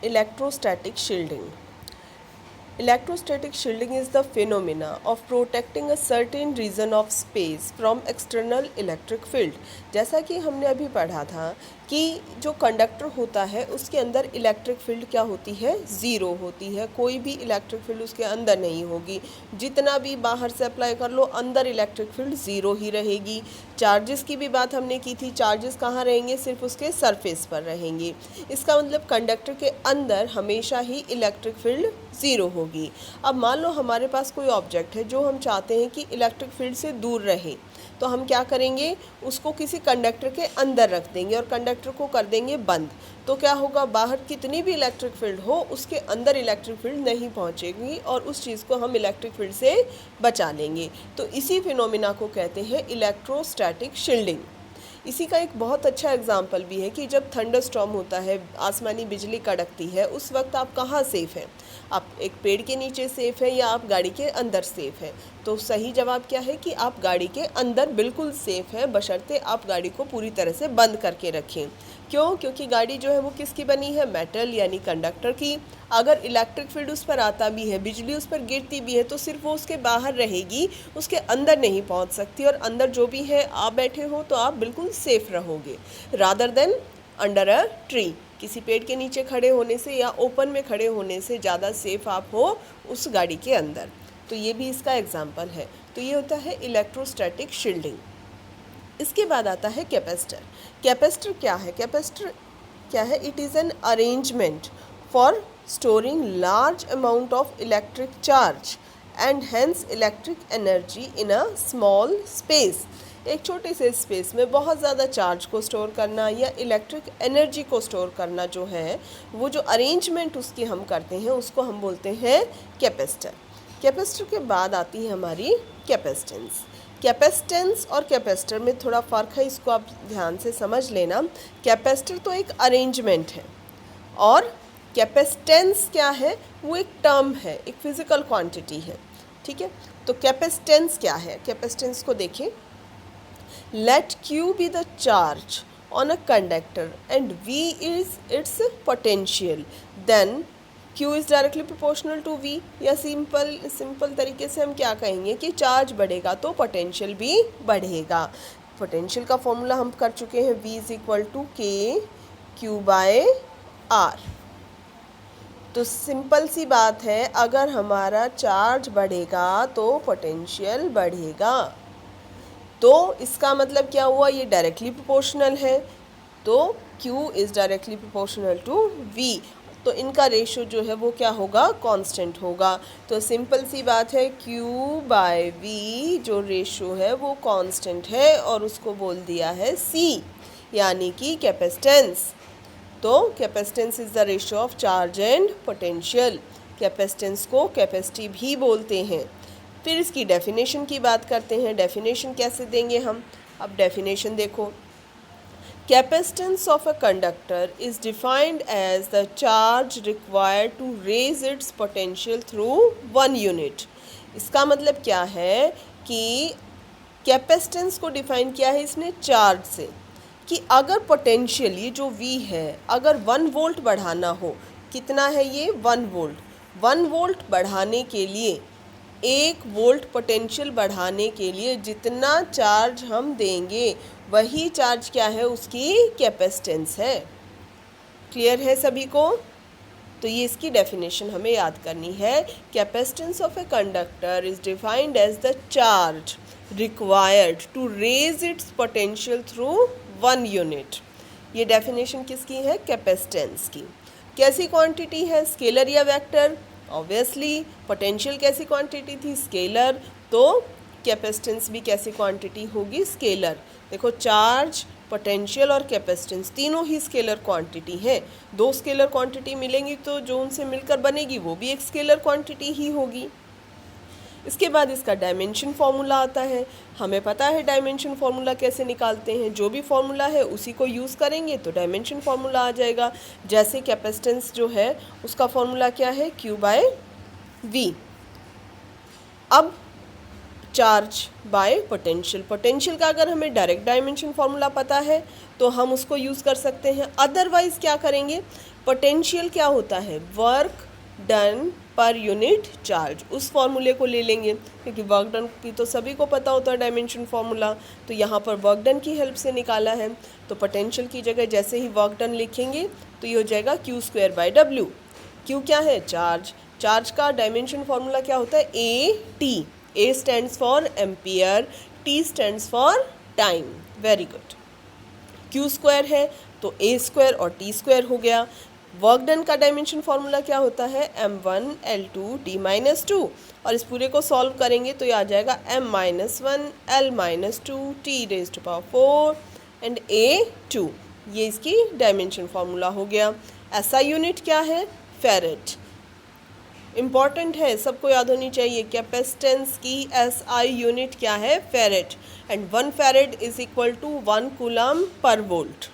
Electrostatic shielding. Electrostatic shielding is the phenomena of protecting a certain region of space from external electric field. जैसा कि हमने अभी पढ़ा था कि जो कंडक्टर होता है उसके अंदर इलेक्ट्रिक फील्ड क्या होती है, ज़ीरो होती है. कोई भी इलेक्ट्रिक फील्ड उसके अंदर नहीं होगी. जितना भी बाहर से अप्लाई कर लो अंदर इलेक्ट्रिक फील्ड ज़ीरो ही रहेगी. चार्जेस की भी बात हमने की थी. चार्जेस कहाँ रहेंगे, सिर्फ उसके सरफेस पर रहेंगे. इसका मतलब कंडक्टर के अंदर हमेशा ही इलेक्ट्रिक फील्ड ज़ीरो होगी. अब मान लो हमारे पास कोई ऑब्जेक्ट है जो हम चाहते हैं कि इलेक्ट्रिक फील्ड से दूर रहे, तो हम क्या करेंगे, उसको किसी कंडक्टर के अंदर रख देंगे और कंडक्टर को कर देंगे बंद. तो क्या होगा, बाहर कितनी भी इलेक्ट्रिक फील्ड हो उसके अंदर इलेक्ट्रिक फील्ड नहीं पहुंचेगी और उस चीज़ को हम इलेक्ट्रिक फील्ड से बचा लेंगे. तो इसी फिनोमिना को कहते हैं इलेक्ट्रोस्टैटिक शील्डिंग. इसी का एक बहुत अच्छा एग्जाम्पल भी है कि जब थंडरस्टॉर्म होता है, आसमानी बिजली कड़कती है, उस वक्त आप कहाँ सेफ़ हैं, आप एक पेड़ के नीचे सेफ़ है या आप गाड़ी के अंदर सेफ़ है. तो सही जवाब क्या है कि आप गाड़ी के अंदर बिल्कुल सेफ़ है, बशर्ते आप गाड़ी को पूरी तरह से बंद करके रखें. क्यों? क्योंकि गाड़ी जो है वो किसकी बनी है, मेटल यानी कंडक्टर की. अगर इलेक्ट्रिक फील्ड उस पर आता भी है, बिजली उस पर गिरती भी है, तो सिर्फ वो उसके बाहर रहेगी, उसके अंदर नहीं पहुंच सकती. और अंदर जो भी है आप बैठे हो तो आप बिल्कुल सेफ़ रहोगे, rather than under a tree. किसी पेड़ के नीचे खड़े होने से या ओपन में खड़े होने से ज़्यादा सेफ़ आप हो उस गाड़ी के अंदर. तो ये भी इसका एग्जाम्पल है. तो ये होता है इलेक्ट्रोस्टैटिक शील्डिंग. इसके बाद आता है कैपेसिटर. कैपेसिटर क्या है, कैपेसिटर क्या है, it is an arrangement for storing large amount of electric charge and hence electric energy in a small space. एक छोटे से स्पेस में बहुत ज़्यादा चार्ज को स्टोर करना या इलेक्ट्रिक एनर्जी को स्टोर करना जो है, वो जो अरेंजमेंट उसकी हम करते हैं उसको हम बोलते हैं कैपेसिटर. कैपेसिटर के बाद आती है हमारी कैपेसिटेंस. कैपेसिटेंस और कैपेसिटर में थोड़ा फ़र्क है, इसको आप ध्यान से समझ लेना. कैपेसिटर तो एक अरेंजमेंट है और कैपेसिटेंस क्या है, वो एक टर्म है, एक फिज़िकल क्वांटिटी है. ठीक है, तो कैपेसिटेंस क्या है, कैपेसिटेंस को देखें. Let Q be the charge on a conductor and V is its potential. Then Q is directly proportional to V. या सिंपल तरीके से हम क्या कहेंगे कि चार्ज बढ़ेगा तो पोटेंशियल भी बढ़ेगा. पोटेंशियल का फॉर्मूला हम कर चुके हैं, V is equal to KQ/R. तो सिंपल सी बात है, अगर हमारा चार्ज बढ़ेगा तो पोटेंशियल बढ़ेगा. तो इसका मतलब क्या हुआ, ये डायरेक्टली प्रोपोर्शनल है, तो Q is directly proportional to V. तो इनका रेशो जो है वो क्या होगा, कांस्टेंट होगा. तो सिंपल सी बात है, Q/V जो रेशो है वो कांस्टेंट है और उसको बोल दिया है C, यानी कि कैपेसिटेंस. तो capacitance is the ratio of charge and potential. Capacitance को कैपेसिटी भी बोलते हैं. फिर इसकी डेफिनेशन की बात करते हैं. डेफिनेशन कैसे देंगे हम, अब डेफिनेशन देखो. Capacitance of a conductor is defined as the charge required to raise its potential through 1 unit. इसका मतलब क्या है कि कैपेसिटेंस को डिफाइन किया है इसने चार्ज से, कि अगर पोटेंशियल ये जो V है अगर 1 वोल्ट बढ़ाना हो, कितना है ये 1 वोल्ट. 1 वोल्ट बढ़ाने के लिए, 1 वोल्ट पोटेंशियल बढ़ाने के लिए जितना चार्ज हम देंगे वही चार्ज क्या है, उसकी कैपेसिटेंस है. क्लियर है सभी को. तो ये इसकी डेफिनेशन हमें याद करनी है. Capacitance of a conductor is defined as the charge required to raise its potential through 1 unit. ये डेफिनेशन किसकी है, कैपेसिटेंस की. कैसी क्वांटिटी है, स्केलर या वेक्टर. ऑब्वियसली पोटेंशियल कैसी क्वांटिटी थी, स्केलर. तो कैपेसिटेंस भी कैसी क्वांटिटी होगी, स्केलर. देखो, चार्ज, पोटेंशियल और कैपेसिटेंस तीनों ही स्केलर क्वांटिटी हैं. 2 स्केलर क्वांटिटी मिलेंगी तो जो उनसे मिलकर बनेगी वो भी एक स्केलर क्वांटिटी ही होगी. इसके बाद इसका डायमेंशन फार्मूला आता है. हमें पता है डायमेंशन फार्मूला कैसे निकालते हैं. जो भी फार्मूला है उसी को यूज़ करेंगे तो डायमेंशन फार्मूला आ जाएगा. जैसे कैपेसिटेंस जो है उसका फार्मूला क्या है, Q/V. अब चार्ज बाय पोटेंशियल। पोटेंशियल का अगर हमें डायरेक्ट डायमेंशन फॉर्मूला पता है तो हम उसको यूज़ कर सकते हैं, अदरवाइज क्या करेंगे, पोटेंशियल क्या होता है, work done per unit charge, उस फॉर्मूले को ले लेंगे, क्योंकि वर्क डन की तो सभी को पता होता है डायमेंशन फॉर्मूला, तो यहाँ पर वर्क डन की हेल्प से निकाला है। तो पोटेंशियल की जगह जैसे ही वर्क डन लिखेंगे तो ये हो जाएगा Q²/W। Q क्या है, चार्ज। चार्ज का डायमेंशन फॉर्मूला क्या होता है, AT। A stands for ampere, T stands for time. Very good. Q² है तो A² और T² हो गया। वर्क डन का डायमेंशन फॉर्मूला क्या होता है, M1 L2 T-2, और इस पूरे को सॉल्व करेंगे तो ये आ जाएगा M-1 L-2 T⁴ and A2। ये इसकी डायमेंशन फॉर्मूला हो गया। SI यूनिट क्या है, फेरेट। इम्पॉर्टेंट है, सबको याद होनी चाहिए, कैपेसिटेंस की SI यूनिट क्या है, farad. And 1 farad is equal to 1 coulomb per volt.